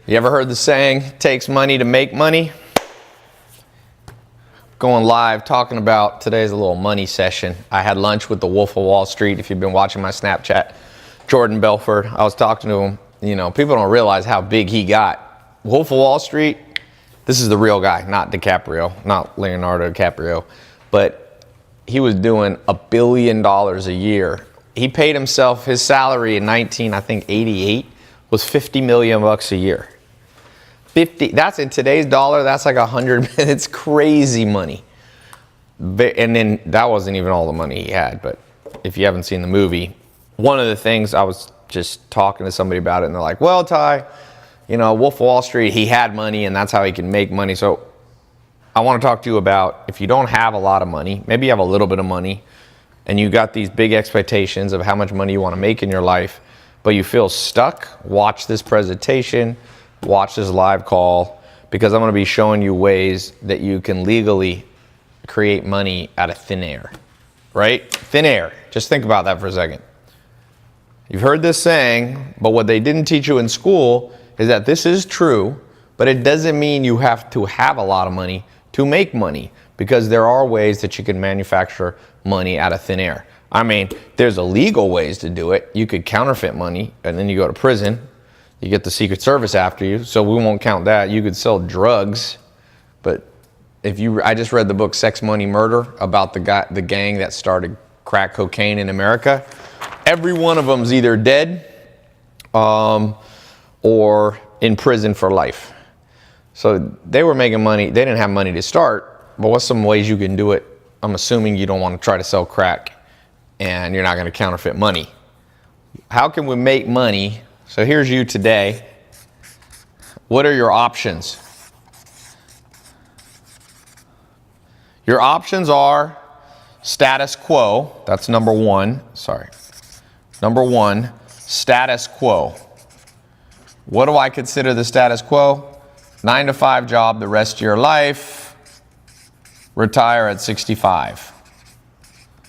You ever heard the saying, it takes money to make money? Going live, talking about today's a little money session. I had lunch with the Wolf of Wall Street. If you've been watching my Snapchat, Jordan Belfort, I was talking to him. You know, people don't realize how big he got. Wolf of Wall Street, this is the real guy, not DiCaprio, not Leonardo DiCaprio, but he was doing $1 billion a year. He paid himself, his salary in 1988 was $50 million bucks a year. 50, that's in today's dollar, that's like 100, it's crazy money. And then that wasn't even all the money he had, but if you haven't seen the movie, one of the things I was just talking to somebody about it and they're like, well, Ty, you know, Wolf of Wall Street, he had money and that's how he can make money. So I want to talk to you about if you don't have a lot of money, maybe you have a little bit of money and you got these big expectations of how much money you want to make in your life, but you feel stuck, watch this presentation. Watch this live call because I'm going to be showing you ways that you can legally create money out of thin air, right? Thin air. Just think about that for a second. You've heard this saying, but what they didn't teach you in school is that this is true, but it doesn't mean you have to have a lot of money to make money because there are ways that you can manufacture money out of thin air. I mean, there's illegal ways to do it. You could counterfeit money and then you go to prison. You get the Secret Service after you, so we won't count that. You could sell drugs, but I just read the book Sex, Money, Murder about the gang that started crack cocaine in America. Every one of them's either dead or in prison for life. So they were making money. They didn't have money to start, but what's some ways you can do it? I'm assuming you don't want to try to sell crack and you're not going to counterfeit money. How can we make money? So here's you today. What are your options? Your options are status quo. That's number one. Sorry. Number one, status quo. What do I consider the status quo? 9-to-5 job the rest of your life. Retire at 65.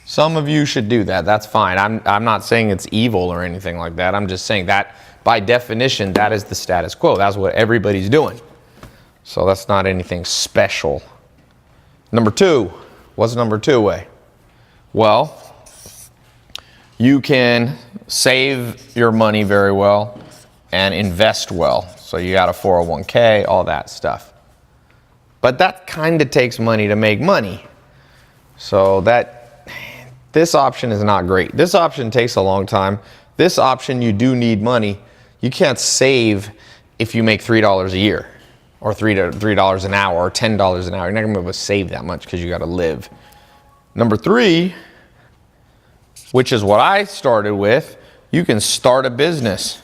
Some of you should do that. That's fine. I'm not saying it's evil or anything like that. I'm just saying that by definition, that is the status quo. That's what everybody's doing. So that's not anything special. Number two, what's number two way? Well, you can save your money very well and invest well. So you got a 401k, all that stuff. But that kind of takes money to make money. So this option is not great. This option takes a long time. This option, you do need money. You can't save if you make $3 a year or $3 an hour or $10 an hour. You're not going to be able to save that much because you got to live. Number three, which is what I started with, you can start a business.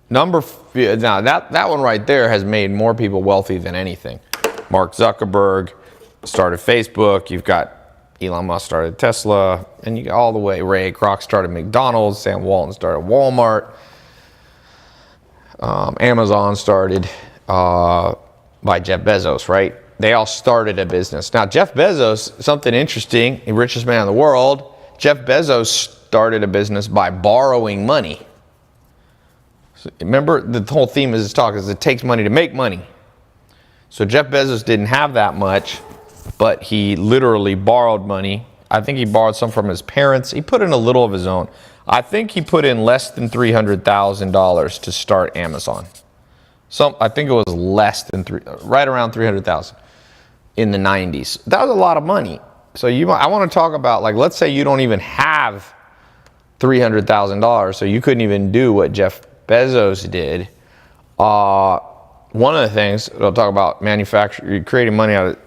Now that one right there has made more people wealthy than anything. Mark Zuckerberg started Facebook. You've got Elon Musk started Tesla, and you got all the way. Ray Kroc started McDonald's. Sam Walton started Walmart. Amazon started by Jeff Bezos, right? They all started a business. Now, Jeff Bezos, something interesting, the richest man in the world, Jeff Bezos started a business by borrowing money. So remember, the whole theme of this talk is it takes money to make money. So Jeff Bezos didn't have that much, but he literally borrowed money. I think he borrowed some from his parents. He put in a little of his own. I think he put in less than $300,000 to start Amazon. I think it was less than right around $300,000 in the 90s. That was a lot of money. So I want to talk about, like, let's say you don't even have $300,000, so you couldn't even do what Jeff Bezos did. One of the things I'll talk about, creating money out of.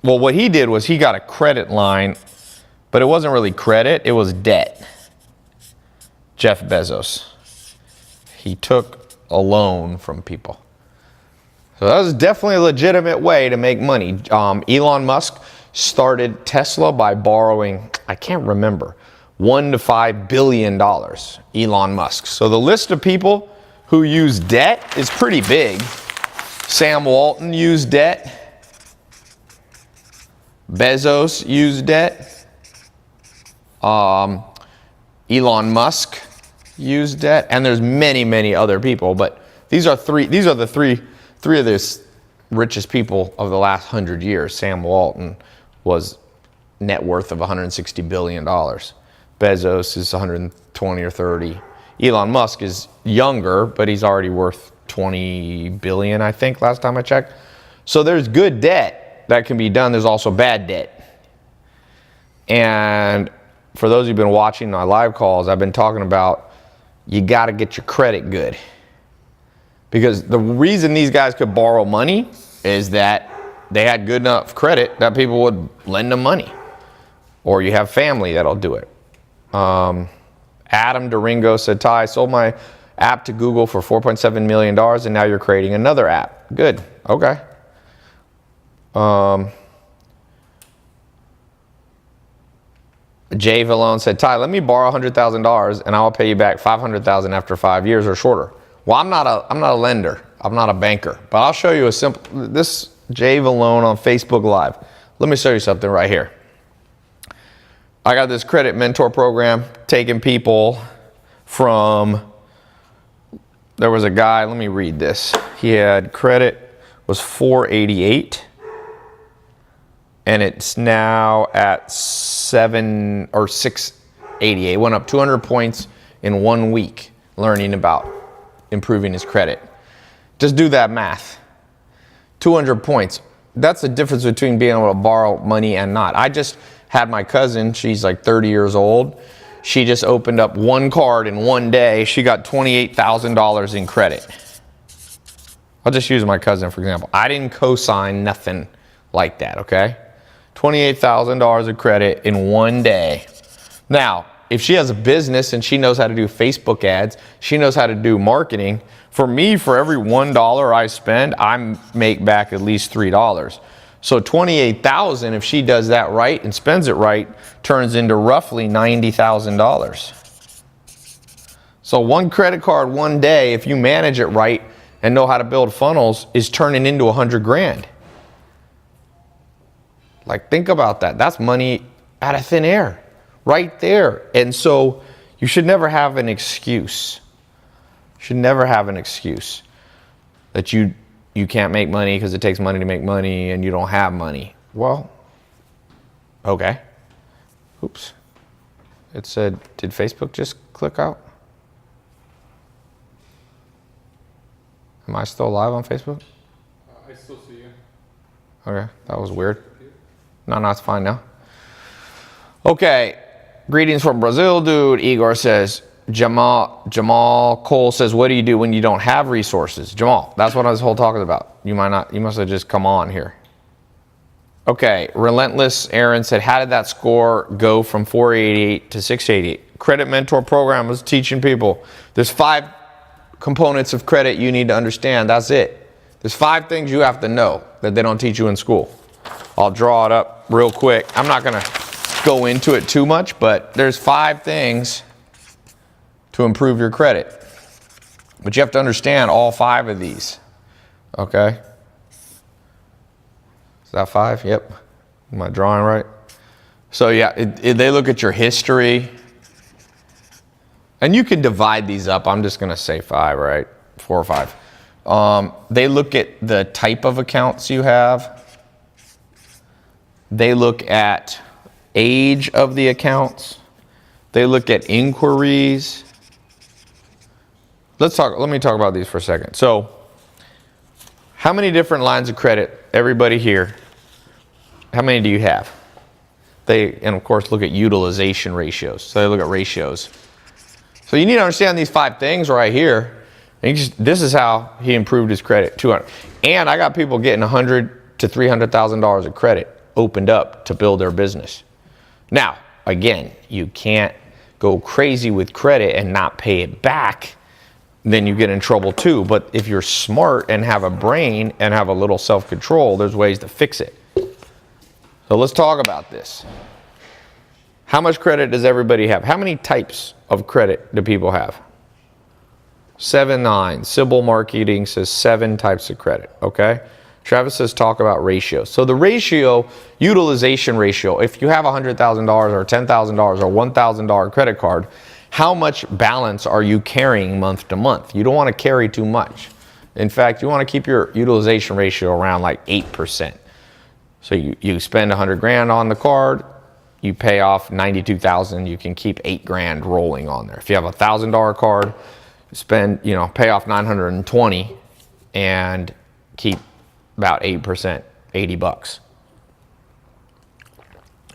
Well, what he did was he got a credit line, but it wasn't really credit, it was debt. Jeff Bezos. He took a loan from people. So that was definitely a legitimate way to make money. Elon Musk started Tesla by borrowing, I can't remember, $1 to $5 billion. Elon Musk. So the list of people who use debt is pretty big. Sam Walton used debt. Bezos used debt. Elon Musk use debt, and there's many other people, but these are the three of the richest people of the last 100 years. Sam Walton was net worth of $160 billion. Bezos is 120 or 30. Elon Musk is younger, but he's already worth 20 billion, I think, last time I checked. So there's good debt that can be done. There's also bad debt. And for those who've been watching my live calls, I've been talking about you got to get your credit good. Because the reason these guys could borrow money is that they had good enough credit that people would lend them money. Or you have family that'll do it. Adam Duringo said, Ty, I sold my app to Google for $4.7 million and now you're creating another app. Good. Okay. Jay Vallone said, Ty, let me borrow $100,000 and I'll pay you back $500,000 after 5 years or shorter. Well, I'm not a lender. I'm not a banker. But I'll show you this Jay Vallone on Facebook Live. Let me show you something right here. I got this credit mentor program taking people from, there was a guy, let me read this. He had credit was 488 and it's now at 688. Went up 200 points in 1 week learning about improving his credit. Just do that math. 200 points. That's the difference between being able to borrow money and not. I just had my cousin, she's like 30 years old. She just opened up one card in one day. She got $28,000 in credit. I'll just use my cousin for example. I didn't co-sign nothing like that, okay? $28,000 of credit in one day. Now, if she has a business and she knows how to do Facebook ads, she knows how to do marketing, for me, for every $1 I spend, I make back at least $3. So $28,000, if she does that right and spends it right, turns into roughly $90,000. So one credit card one day, if you manage it right and know how to build funnels, is turning into 100 grand. Like, think about that. That's money out of thin air, right there. And so you should never have an excuse. You should never have an excuse that you can't make money because it takes money to make money and you don't have money. Well, okay. Oops. It said, did Facebook just click out? Am I still live on Facebook? I still see you. Okay, that was weird. No, it's fine now. Okay, greetings from Brazil, dude. Igor says, Jamal Cole says, what do you do when you don't have resources? Jamal, that's what I was whole talking about. You must have just come on here. Okay, Relentless Aaron said, how did that score go from 488 to 688? Credit Mentor Program is teaching people. There's 5 components of credit you need to understand. That's it. There's 5 things you have to know that they don't teach you in school. I'll draw it up real quick. I'm not going to go into it too much, but there's 5 things to improve your credit. But you have to understand all 5 of these. Okay? Is that 5? Yep. Am I drawing right? So yeah, they look at your history. And you can divide these up. I'm just going to say 5, right? 4 or 5. They look at the type of accounts you have. They look at age of the accounts. They look at inquiries. Let me talk about these for a second. So, how many different lines of credit, everybody here, how many do you have? And of course look at utilization ratios. So they look at ratios. So you need to understand these 5 things right here. And this is how he improved his credit, 200. And I got people getting $100,000 to $300,000 of credit opened up to build their business. Now, again, you can't go crazy with credit and not pay it back. Then you get in trouble too. But if you're smart and have a brain and have a little self-control, there's ways to fix it. So let's talk about this. How much credit does everybody have? How many types of credit do people have? 7-9. Sybil Marketing says 7 types of credit, okay? Travis says talk about ratios. So the ratio, utilization ratio, if you have $100,000 or $10,000 or $1,000 credit card, how much balance are you carrying month to month? You don't want to carry too much. In fact, you want to keep your utilization ratio around like 8%. So you spend 100 grand on the card, you pay off 92,000, you can keep 8 grand rolling on there. If you have a $1,000 card, pay off 920 and keep about 8%, 80 bucks.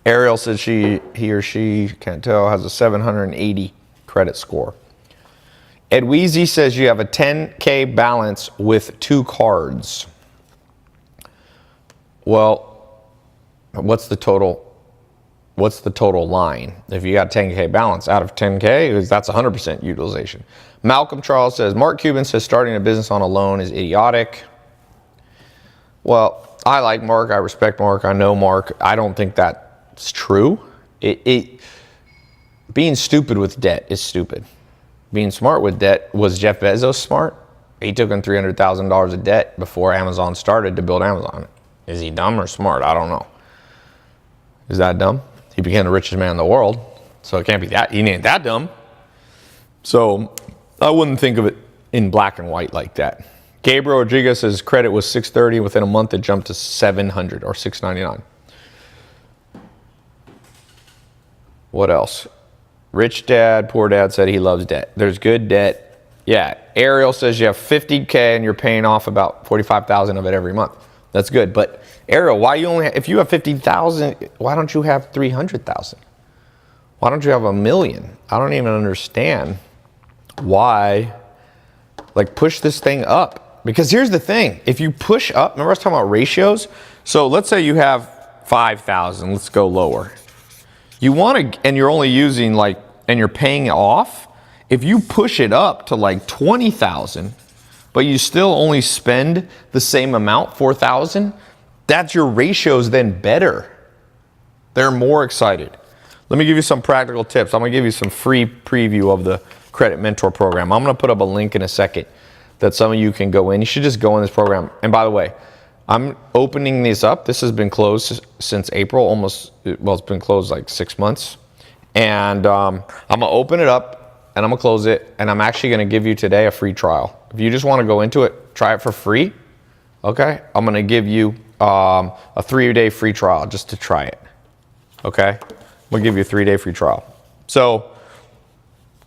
Ariel says he or she, can't tell, has a 780 credit score. Edweezy says you have a 10K balance with 2 cards. Well, what's the total line? If you got 10K balance out of 10K, that's 100% utilization. Malcolm Charles says, Mark Cuban says starting a business on a loan is idiotic. Well, I like Mark. I respect Mark. I know Mark. I don't think that's true. Being stupid with debt is stupid. Being smart with debt, was Jeff Bezos smart? He took in $300,000 of debt before Amazon started to build Amazon. Is he dumb or smart? I don't know. Is that dumb? He became the richest man in the world, so it can't be that. He ain't that dumb. So I wouldn't think of it in black and white like that. Gabriel Rodriguez says credit was 630. Within a month, it jumped to 700 or 699. What else? Rich dad, poor dad said he loves debt. There's good debt. Yeah. Ariel says you have 50K and you're paying off about 45,000 of it every month. That's good. But Ariel, if you have 50,000, why don't you have 300,000? Why don't you have $1 million? I don't even understand why. Like, push this thing up. Because here's the thing. If you push up, remember I was talking about ratios? So let's say you have 5,000. Let's go lower. You want to, and you're only using and you're paying it off. If you push it up to like 20,000, but you still only spend the same amount, 4,000, that's your ratios then better. They're more excited. Let me give you some practical tips. I'm going to give you some free preview of the Credit Mentor program. I'm going to put up a link in a second that some of you can go in. You should just go in this program. And by the way, I'm opening this up. This has been closed since April, it's been closed like 6 months. And I'm going to open it up and I'm going to close it. And I'm actually going to give you today a free trial. If you just want to go into it, try it for free. Okay. I'm going to give you a 3-day free trial just to try it. Okay. We'll give you a 3-day free trial. So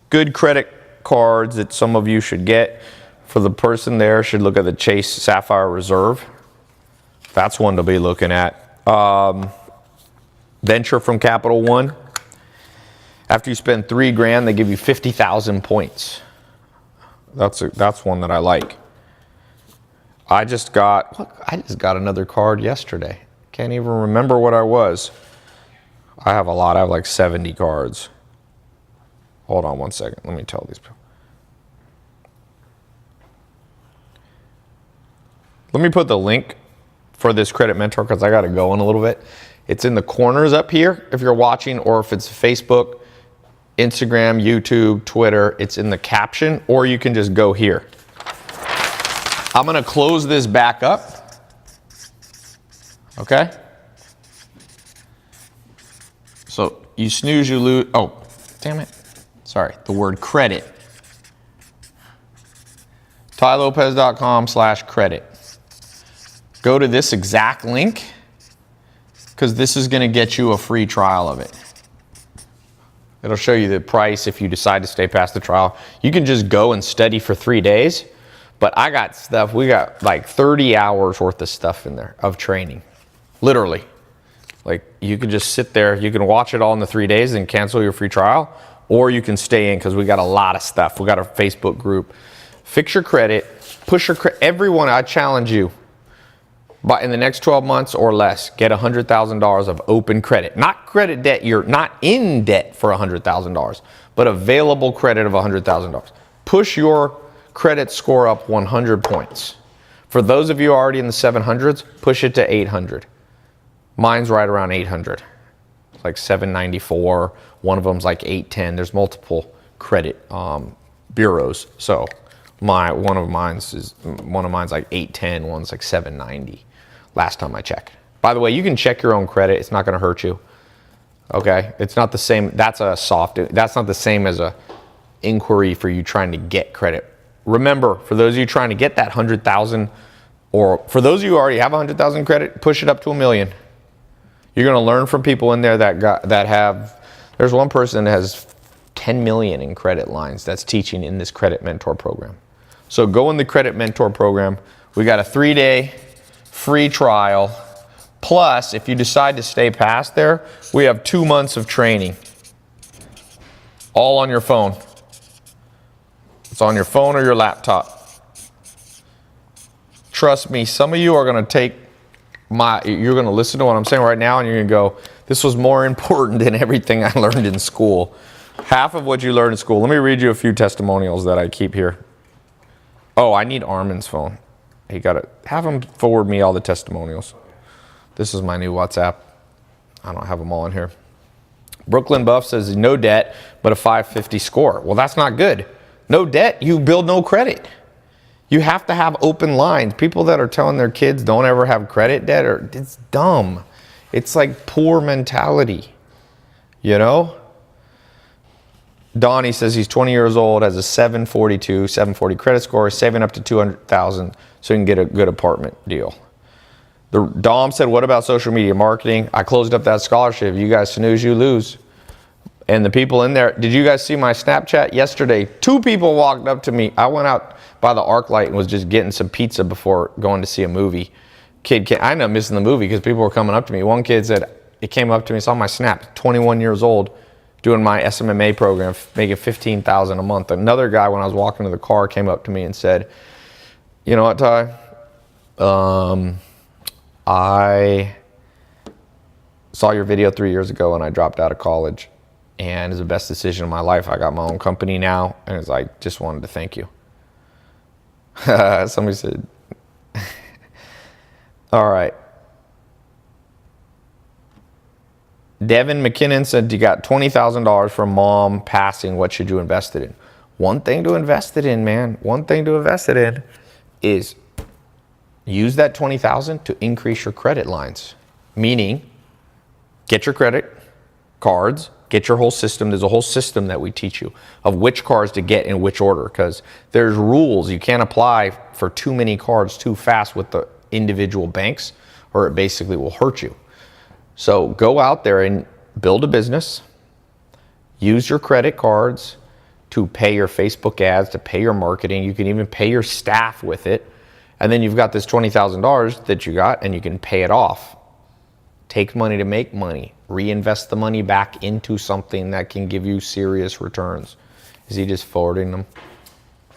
good credit cards that some of you should get. For the person there, should look at the Chase Sapphire Reserve. That's one to be looking at. Venture from Capital One. After you spend $3,000, they give you 50,000 points. That's one that I like. I just got another card yesterday. Can't even remember what I was. I have a lot. I have like 70 cards. Hold on one second. Let me tell these people. Let me put the link for this Credit Mentor because I got to go in a little bit. It's in the corners up here if you're watching, or if it's Facebook, Instagram, YouTube, Twitter, it's in the caption, or you can just go here. I'm going to close this back up. Okay? So you snooze, you lose. Oh, damn it. Sorry, the word credit. TaiLopez.com/credit. Go to this exact link because this is going to get you a free trial of it. It'll show you the price if you decide to stay past the trial. You can just go and study for 3 days, but I got stuff. We got like 30 hours worth of stuff in there of training, literally. Like you can just sit there, you can watch it all in the 3 days and cancel your free trial, or you can stay in because we got a lot of stuff. We got our Facebook group. Fix your credit, push your credit. Everyone, I challenge you. But in the next 12 months or less, get $100,000 of open credit. Not credit debt, you're not in debt for $100,000, but available credit of $100,000. Push your credit score up 100 points. For those of you already in the 700s, push it to 800. Mine's right around 800. It's like 794. One of them's like 810. There's multiple credit bureaus. So one of mine's like 810, one's like 790. Last time I checked. By the way, you can check your own credit. It's not going to hurt you. Okay? It's not the same. That's not the same as a inquiry for you trying to get credit. Remember, for those of you trying to get that 100,000, or for those of you who already have 100,000 credit, push it up to $1 million. You're going to learn from people in there that have. There's one person that has 10 million in credit lines that's teaching in this Credit Mentor program. So go in the Credit Mentor program. We got a 3-day free trial. Plus, if you decide to stay past there, we have 2 months of training. All on your phone. It's on your phone or your laptop. Trust me, some of you are going to you're going to listen to what I'm saying right now and you're going to go, this was more important than everything I learned in school. Half of what you learned in school. Let me read you a few testimonials that I keep here. Oh, I need Armin's phone. Have him forward me all the testimonials. This is my new WhatsApp. I don't have them all in here. Brooklyn Buff says no debt, but a 550 score. Well, that's not good. No debt, you build no credit. You have to have open lines. People that are telling their kids don't ever have credit debt, it's dumb. It's like poor mentality, you know? Donnie says he's 20 years old, has a 740 credit score, saving up to $200,000 so he can get a good apartment deal. Dom said, what about social media marketing? I closed up that scholarship. You guys snooze, you lose. And the people in there, did you guys see my Snapchat yesterday? 2 people walked up to me. I went out by the ArcLight and was just getting some pizza before going to see a movie. I ended up missing the movie because people were coming up to me. One kid said, it came up to me, saw my Snap, 21 years old, doing my SMMA program, making $15,000 a month. Another guy, when I was walking to the car, came up to me and said, you know what, Ty? I saw your video 3 years ago and I dropped out of college, and it's the best decision of my life. I got my own company now, and it's like, just wanted to thank you. Somebody said, all right. Devin McKinnon said, you got $20,000 from mom passing. What should you invest it in? One thing to invest it in, man. One thing to invest it in is use that $20,000 to increase your credit lines. Meaning, get your credit cards, get your whole system. There's a whole system that we teach you of which cards to get in which order, because there's rules. You can't apply for too many cards too fast with the individual banks, or it basically will hurt you. So go out there and build a business. Use your credit cards to pay your Facebook ads, to pay your marketing. You can even pay your staff with it. And then you've got this $20,000 that you got, and you can pay it off. Take money to make money. Reinvest the money back into something that can give you serious returns. Is he just forwarding them?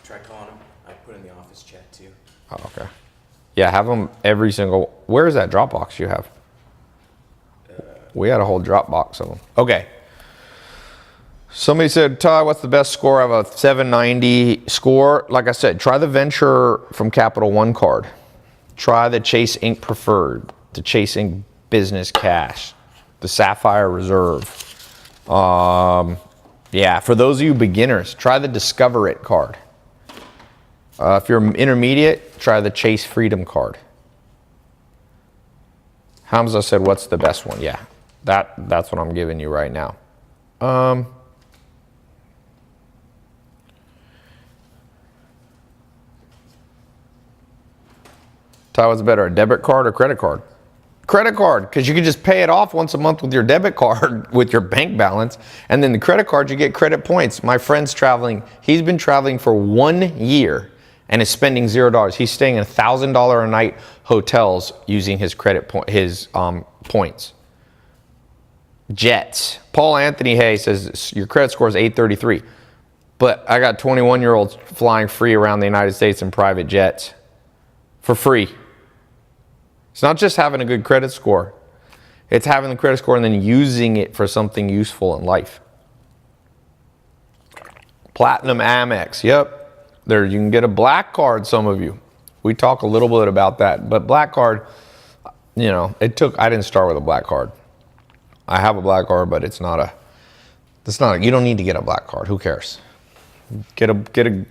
Try calling him. I put in the office chat too. Oh, okay. Yeah, have them every single. Where is that Dropbox you have? We had a whole Dropbox of them. Okay. Somebody said, Ty, what's the best score? I have a 790 score. Like I said, try the Venture from Capital One card. Try the Chase Inc. Preferred, the Chase Inc. Business Cash, the Sapphire Reserve. Yeah, for those of you beginners, try the Discover It card. If you're intermediate, try the Chase Freedom card. Hamza said, what's the best one? Yeah, that's what I'm giving you right now. Ty, what's better, a debit card or credit card? Credit card, because you can just pay it off once a month with your debit card with your bank balance. And then the credit card, you get credit points. My friend's traveling. He's been traveling for 1 year and is spending $0. He's staying in $1,000 a night hotels using his points. Jets. Paul Anthony Hay says your credit score is 833. But I got 21-year-olds flying free around the United States in private jets for free. It's not just having a good credit score. It's having the credit score and then using it for something useful in life. Platinum Amex. Yep. There, you can get a black card, some of you. We talk a little bit about that. But black card, you know, I didn't start with a black card. I have a black card, but it's not you don't need to get a black card. Who cares? If you can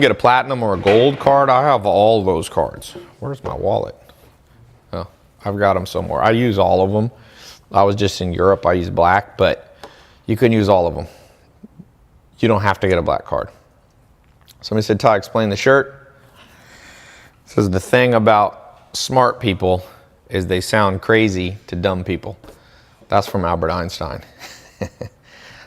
get a platinum or a gold card, I have all those cards. Where's my wallet? Oh, I've got them somewhere. I use all of them. I was just in Europe. I use black, but you can use all of them. you don't have to get a black card. Somebody said, Ty, explain the shirt. It says the thing about smart people is they sound crazy to dumb people. That's from Albert Einstein.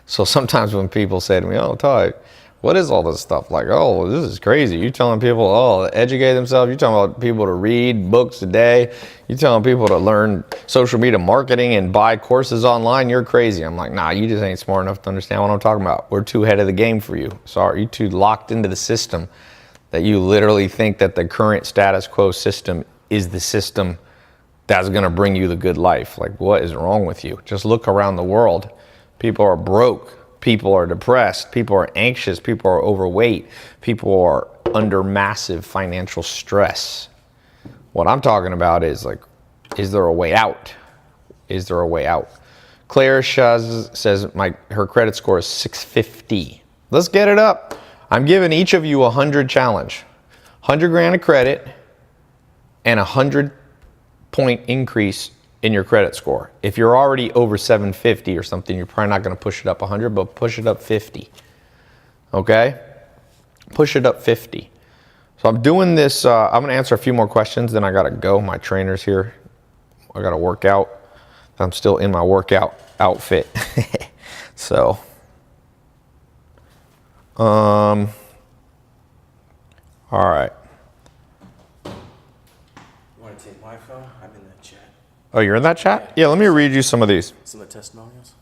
So sometimes when people say to me, oh, Ty, what is all this stuff? Like, oh, this is crazy. You telling people, oh, to educate themselves. You telling about people to read books a day. You telling people to learn social media marketing and buy courses online. You're crazy. I'm like, nah, you just ain't smart enough to understand what I'm talking about. We're too ahead of the game for you. Sorry, you too locked into the system that you literally think that the current status quo system is the system that's going to bring you the good life. Like, what is wrong with you? Just look around the world. People are broke. People are depressed. People are anxious. People are overweight. People are under massive financial stress. What I'm talking about is like, is there a way out? Is there a way out? Claire says her credit score is 650. Let's get it up. I'm giving each of you 100 challenge. 100 grand of credit and 100 point increase in your credit score. If you're already over 750 or something, you're probably not going to push it up 100, but push it up 50. Okay? Push it up 50. So I'm doing this. I'm going to answer a few more questions, then I got to go. My trainer's here. I got to work out. I'm still in my workout outfit. So, all right. You want to take my phone? I'm in the chat. Oh, you're in that chat? Yeah, let me read you some of these. Some of the testimonials.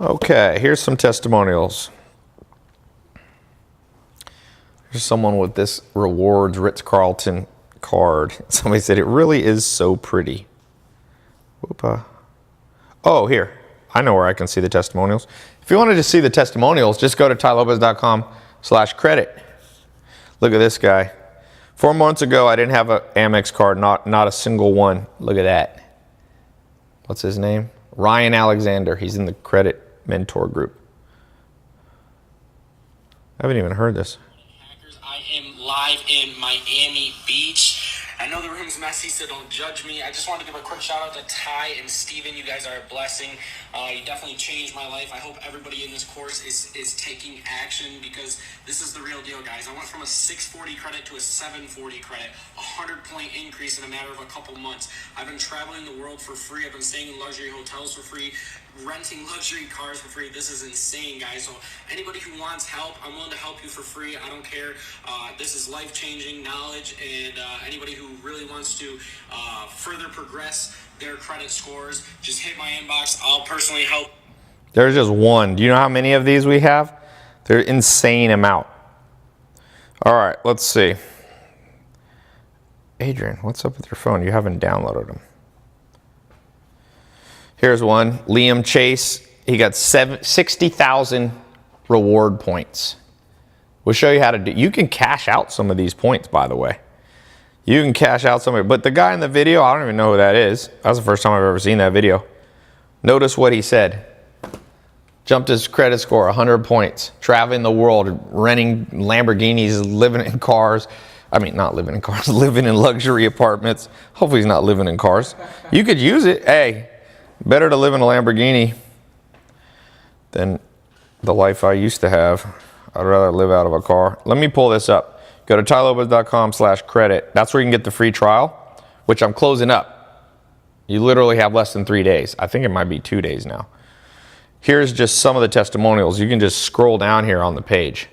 Okay, here's some testimonials. Here's someone with this rewards Ritz-Carlton card. Somebody said, it really is so pretty. Whoopa. Oh, here. I know where I can see the testimonials. If you wanted to see the testimonials, just go to tylopez.com/credit. Look at this guy. 4 months ago, I didn't have an Amex card, not a single one. Look at that. What's his name? Ryan Alexander. He's in the credit mentor group. I haven't even heard this. I am live in Miami Beach. I know the room's messy, so don't judge me. I just wanted to give a quick shout out to Ty and Steven. You guys are a blessing. You definitely changed my life. I hope everybody in this course is taking action, because this is the real deal, guys. I went from a 640 credit to a 740 credit, 100-point increase in a matter of a couple months. I've been traveling the world for free. I've been staying in luxury hotels for free, renting luxury cars for free. This is insane, guys. So anybody who wants help, I'm willing to help you for free. I don't care. This is life-changing knowledge, and anybody who really wants to further progress their credit scores, just hit my inbox. I'll personally help. There's just one. Do you know how many of these we have? They're an insane amount. All right, let's see. Adrian, what's up with your phone? You haven't downloaded them. Here's one. Liam Chase. He got 60,000 reward points. We'll show you how to do. You can cash out some of these points, by the way. You can cash out some of it. But the guy in the video, I don't even know who that is. That's the first time I've ever seen that video. Notice what he said. Jumped his credit score 100 points. Traveling the world, renting Lamborghinis, living in cars. I mean, not living in cars, living in luxury apartments. Hopefully he's not living in cars. You could use it. Hey, better to live in a Lamborghini than the life I used to have. I'd rather live out of a car. Let me pull this up. Go to tylopez.com/credit. That's where you can get the free trial, which I'm closing up. You literally have less than 3 days. I think it might be 2 days now. Here's just some of the testimonials. You can just scroll down here on the page.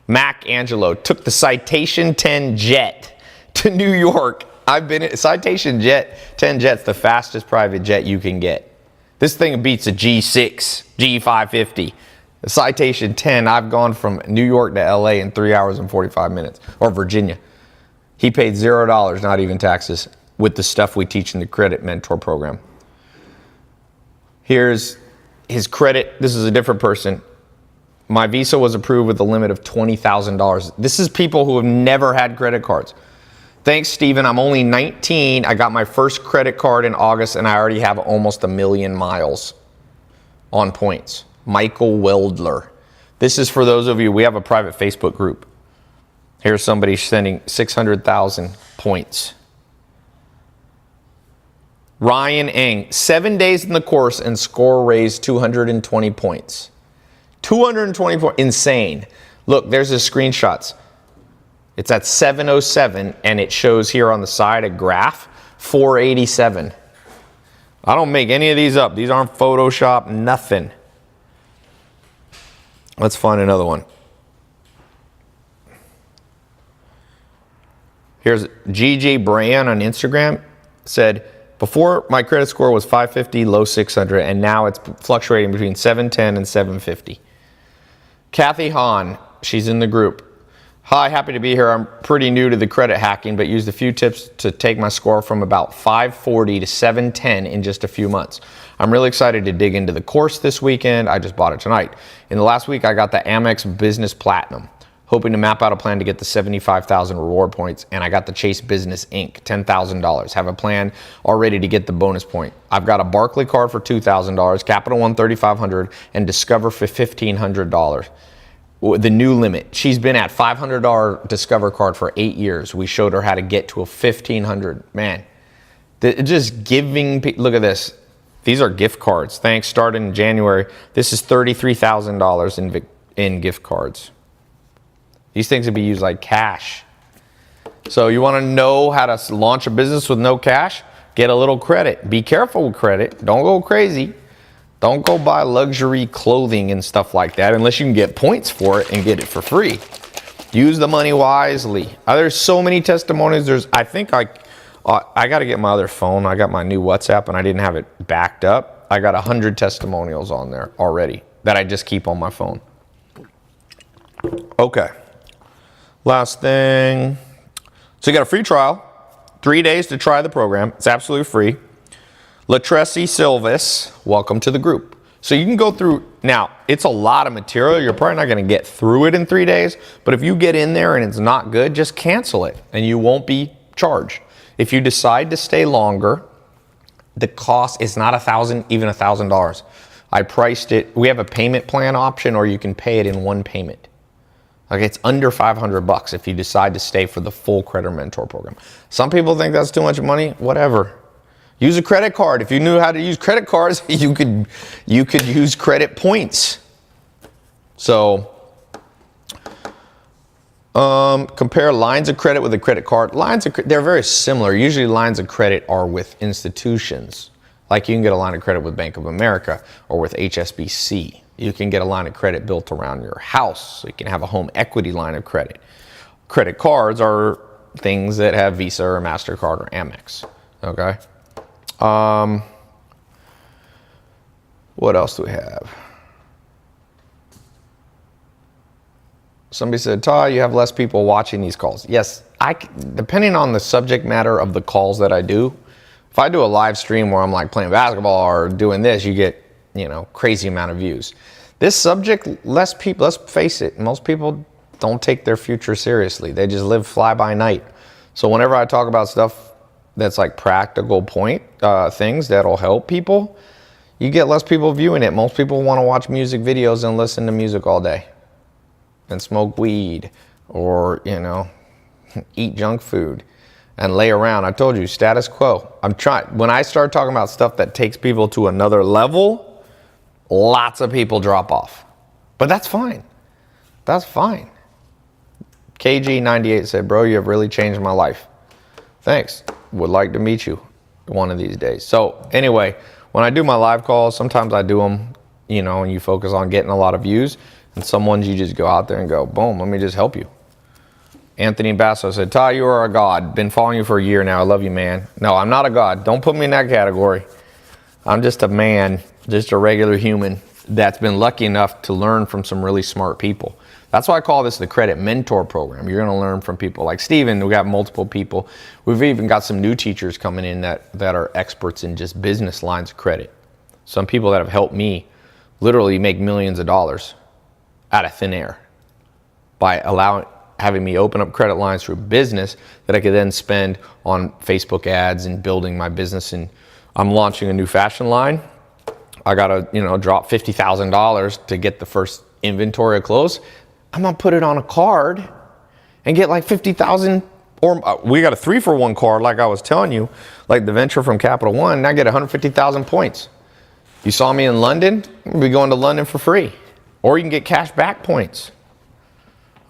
Mac Angelo took the Citation 10 jet to New York. I've been in Citation 10 jet's the fastest private jet you can get. This thing beats a G6, G550. The Citation 10, I've gone from New York to LA in 3 hours and 45 minutes, or Virginia. He paid $0, not even taxes, with the stuff we teach in the Credit Mentor program. Here's his credit. This is a different person. My visa was approved with a limit of $20,000. This is people who have never had credit cards. Thanks, Steven. I'm only 19. I got my first credit card in August, and I already have almost 1 million miles on points. Michael Weldler. This is for those of you, we have a private Facebook group. Here's somebody sending 600,000 points. Ryan Eng, 7 days in the course and score raised 220 points. 224, insane. Look, there's the screenshots. It's at 707, and it shows here on the side a graph, 487. I don't make any of these up. These aren't Photoshop, nothing. Let's find another one. Here's GG Bran on Instagram, said, before my credit score was 550, low 600, and now it's fluctuating between 710 and 750. Kathy Hahn, she's in the group. Hi, happy to be here. I'm pretty new to the credit hacking, but used a few tips to take my score from about 540 to 710 in just a few months. I'm really excited to dig into the course this weekend. I just bought it tonight. In the last week, I got the Amex Business Platinum, hoping to map out a plan to get the 75,000 reward points, and I got the Chase Business Inc., $10,000. Have a plan already to get the bonus point. I've got a Barclay card for $2,000, Capital One $3,500, and Discover for $1,500. The new limit. She's been at $500 Discover card for 8 years. We showed her how to get to a $1,500. Man, just giving. Look at this. These are gift cards. Thanks. Started in January. This is $33,000 in gift cards. These things would be used like cash. So you want to know how to launch a business with no cash? Get a little credit. Be careful with credit. Don't go crazy. Don't go buy luxury clothing and stuff like that unless you can get points for it and get it for free. Use the money wisely. There's so many testimonies. I think I got to get my other phone. I got my new WhatsApp and I didn't have it backed up. I got 100 testimonials on there already that I just keep on my phone. Okay. Last thing. So you got a free trial, 3 days to try the program. It's absolutely free. Latresi Silvis, welcome to the group. So you can go through, now it's a lot of material. You're probably not going to get through it in 3 days, but if you get in there and it's not good, just cancel it and you won't be charged. If you decide to stay longer, the cost is not even $1,000. I priced it. We have a payment plan option, or you can pay it in one payment. Okay, it's under $500 if you decide to stay for the full Credit Mentor program. Some people think that's too much money. Whatever. Use a credit card. If you knew how to use credit cards, you could use credit points. So compare lines of credit with a credit card. They're very similar. Usually lines of credit are with institutions. Like you can get a line of credit with Bank of America or with HSBC. You can get a line of credit built around your house. So you can have a home equity line of credit. Credit cards are things that have Visa or MasterCard or Amex. Okay. What else do we have? Somebody said, Ty, you have less people watching these calls. Yes, depending on the subject matter of the calls that I do, if I do a live stream where I'm like playing basketball or doing this, you get, crazy amount of views. This subject, less people, let's face it, most people don't take their future seriously. They just live fly by night. So whenever I talk about stuff that's like practical things that'll help people, you get less people viewing it. Most people want to watch music videos and listen to music all day and smoke weed or, eat junk food and lay around. I told you, status quo. When I start talking about stuff that takes people to another level, lots of people drop off. But that's fine. That's fine. KG98 said, bro, you have really changed my life. Thanks. Would like to meet you one of these days. So anyway, when I do my live calls, sometimes I do them, and you focus on getting a lot of views. And some ones you just go out there and go, boom, let me just help you. Anthony Basso said, Ty, you are a god. Been following you for a year now. I love you, man. No, I'm not a god. Don't put me in that category. I'm just a man, just a regular human that's been lucky enough to learn from some really smart people. That's why I call this the Credit Mentor program. You're going to learn from people like Steven. We got multiple people. We've even got some new teachers coming in that are experts in just business lines of credit. Some people that have helped me literally make millions of dollars out of thin air by having me open up credit lines through business that I could then spend on Facebook ads and building my business. And I'm launching a new fashion line. I got to, drop $50,000 to get the first inventory of clothes. I'm going to put it on a card and get like 50,000, or we got a 3-for-1 card, like I was telling you, like the venture from Capital One, and I get 150,000 points. You saw me in London, we'll be going to London for free. or you can get cash back points.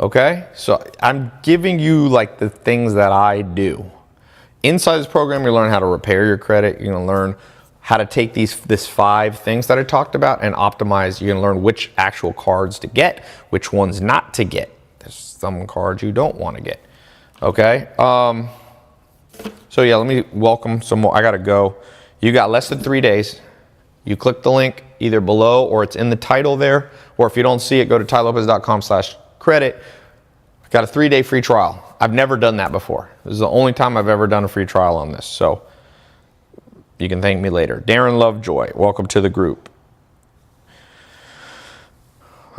Okay, so I'm giving you like the things that I do. Inside this program, you learn how to repair your credit. You're gonna learn how to take this 5 things that I talked about and optimize. You're gonna learn which actual cards to get, which ones not to get. There's some cards you don't wanna get, okay? So yeah, let me welcome some more. I gotta go. You got less than 3 days. You click the link either below or it's in the title there, or if you don't see it, go to tailopez.com/credit. I got a 3-day free trial. I've never done that before. This is the only time I've ever done a free trial on this. So you can thank me later. Darren Lovejoy, welcome to the group.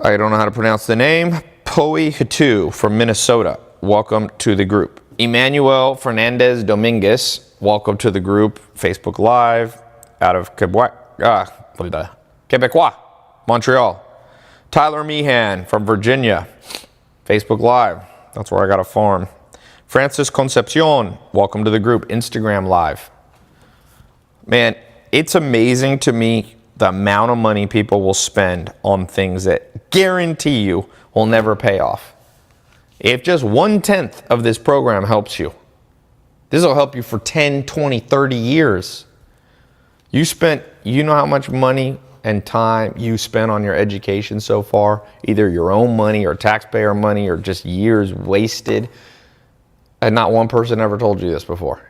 I don't know how to pronounce the name. Poi Hatu from Minnesota, welcome to the group. Emmanuel Fernandez Dominguez, welcome to the group. Facebook Live out of Quebecois, Montreal. Tyler Meehan from Virginia, Facebook Live. That's where I got a farm. Francis Concepcion, welcome to the group. Instagram Live. Man, it's amazing to me the amount of money people will spend on things that guarantee you will never pay off. If just 1/10 of this program helps you, this will help you for 10, 20, 30 years. You know how much money and time you spent on your education so far, either your own money or taxpayer money or just years wasted, and not one person ever told you this before.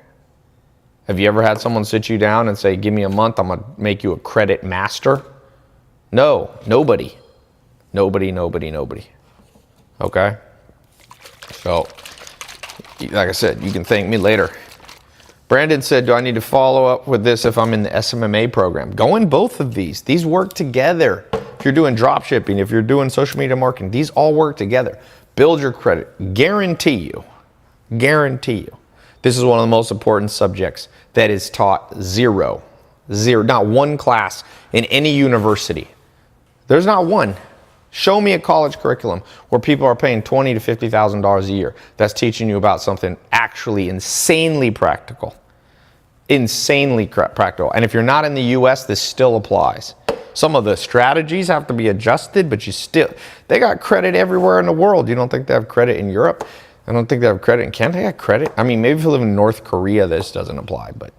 Have you ever had someone sit you down and say, give me a month, I'm gonna make you a credit master? No, nobody. Nobody. Okay? So, like I said, you can thank me later. Brandon said, do I need to follow up with this if I'm in the SMMA program? Go in both of these. These work together. If you're doing drop shipping, if you're doing social media marketing, these all work together. Build your credit. Guarantee you. This is one of the most important subjects that is taught zero, not one class in any university. There's not one. Show me a college curriculum where people are paying $20,000 to $50,000 a year that's teaching you about something actually insanely practical. And if you're not in the US, this still applies. Some of the strategies have to be adjusted, but they got credit everywhere in the world. You don't think they have credit in Europe? I don't think they have credit in Canada. They got credit. I mean, maybe if you live in North Korea, this doesn't apply, but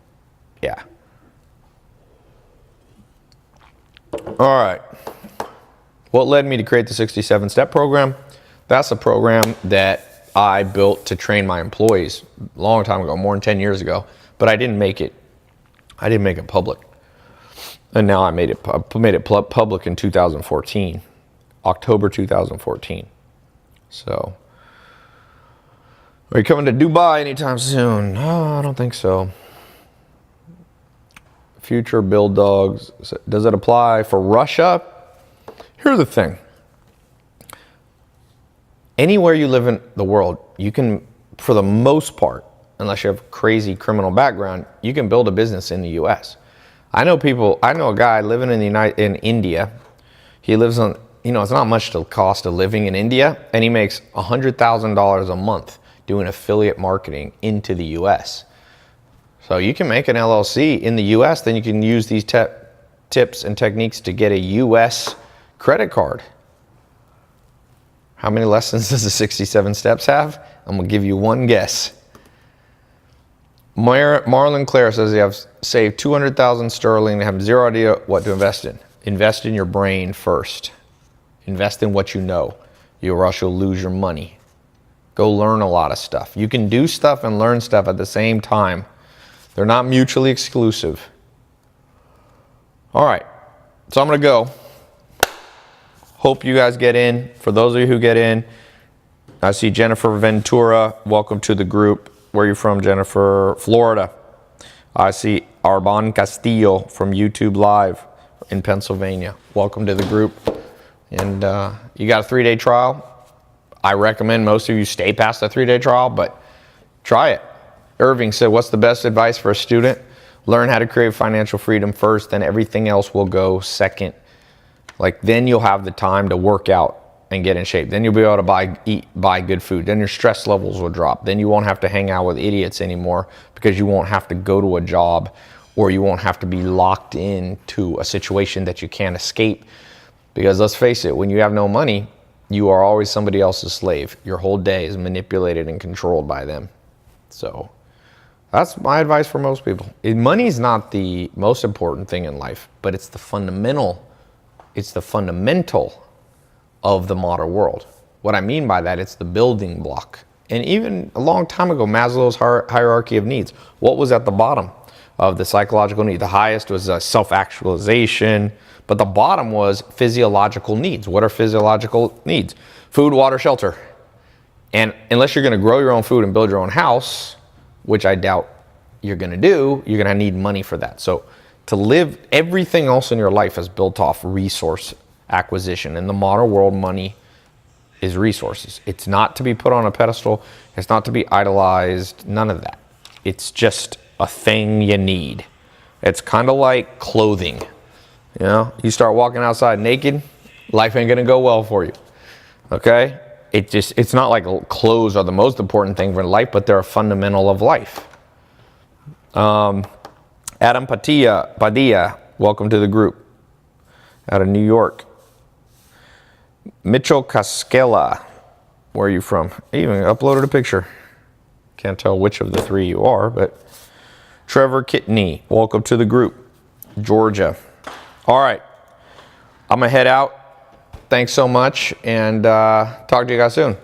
yeah. All right. What led me to create the 67-step program? That's a program that I built to train my employees a long time ago, more than 10 years ago, but I didn't make it public. And now I made it public in 2014, October 2014. So, are you coming to Dubai anytime soon? No, I don't think so. Future Build Dogs, does it apply for Russia? Here's the thing. Anywhere you live in the world, you can, for the most part, unless you have a crazy criminal background, you can build a business in the US. I know a guy living in India. He lives on, it's not much to cost of living in India, and he makes $100,000 a month doing affiliate marketing into the US. So you can make an LLC in the US, then you can use these tips and techniques to get a US credit card. How many lessons does the 67 steps have? I'm gonna give you one guess. Marlon Clare says they have saved 200,000 sterling and have zero idea what to invest in. Invest in your brain first. Invest in what you know, or else you'll lose your money. Go learn a lot of stuff. You can do stuff and learn stuff at the same time. They're not mutually exclusive. All right, so I'm gonna go. Hope you guys get in. For those of you who get in, I see Jennifer Ventura. Welcome to the group. Where are you from, Jennifer? Florida. I see Arban Castillo from YouTube Live in Pennsylvania. Welcome to the group. And you got a 3-day trial. I recommend most of you stay past the 3-day trial, but try it. Irving said, what's the best advice for a student? Learn how to create financial freedom first, then everything else will go second. Then you'll have the time to work out and get in shape. Then you'll be able to buy good food. Then your stress levels will drop. Then you won't have to hang out with idiots anymore because you won't have to go to a job, or you won't have to be locked into a situation that you can't escape Because let's face it, when you have no money, you are always somebody else's slave. Your whole day is manipulated and controlled by them. So that's my advice for most people. Money is not the most important thing in life, but it's the fundamental of the modern world. What I mean by that, it's the building block. And even a long time ago, Maslow's hierarchy of needs, what was at the bottom of the psychological need? The highest was self-actualization, but the bottom was physiological needs. What are physiological needs? Food, water, shelter. And unless you're going to grow your own food and build your own house, which I doubt you're going to do, you're going to need money for that. So to live, everything else in your life is built off resource acquisition. In the modern world, money is resources. It's not to be put on a pedestal. It's not to be idolized. None of that. It's just a thing you need. It's kind of like clothing. You know, you start walking outside naked, life ain't going to go well for you. Okay? It's not like clothes are the most important thing for life, but they're a fundamental of life. Adam Padilla, welcome to the group. Out of New York. Mitchell Cascella, where are you from? I even uploaded a picture. Can't tell which of the three you are, but Trevor Kitney, welcome to the group. Georgia. All right, I'm gonna head out. Thanks so much, and talk to you guys soon.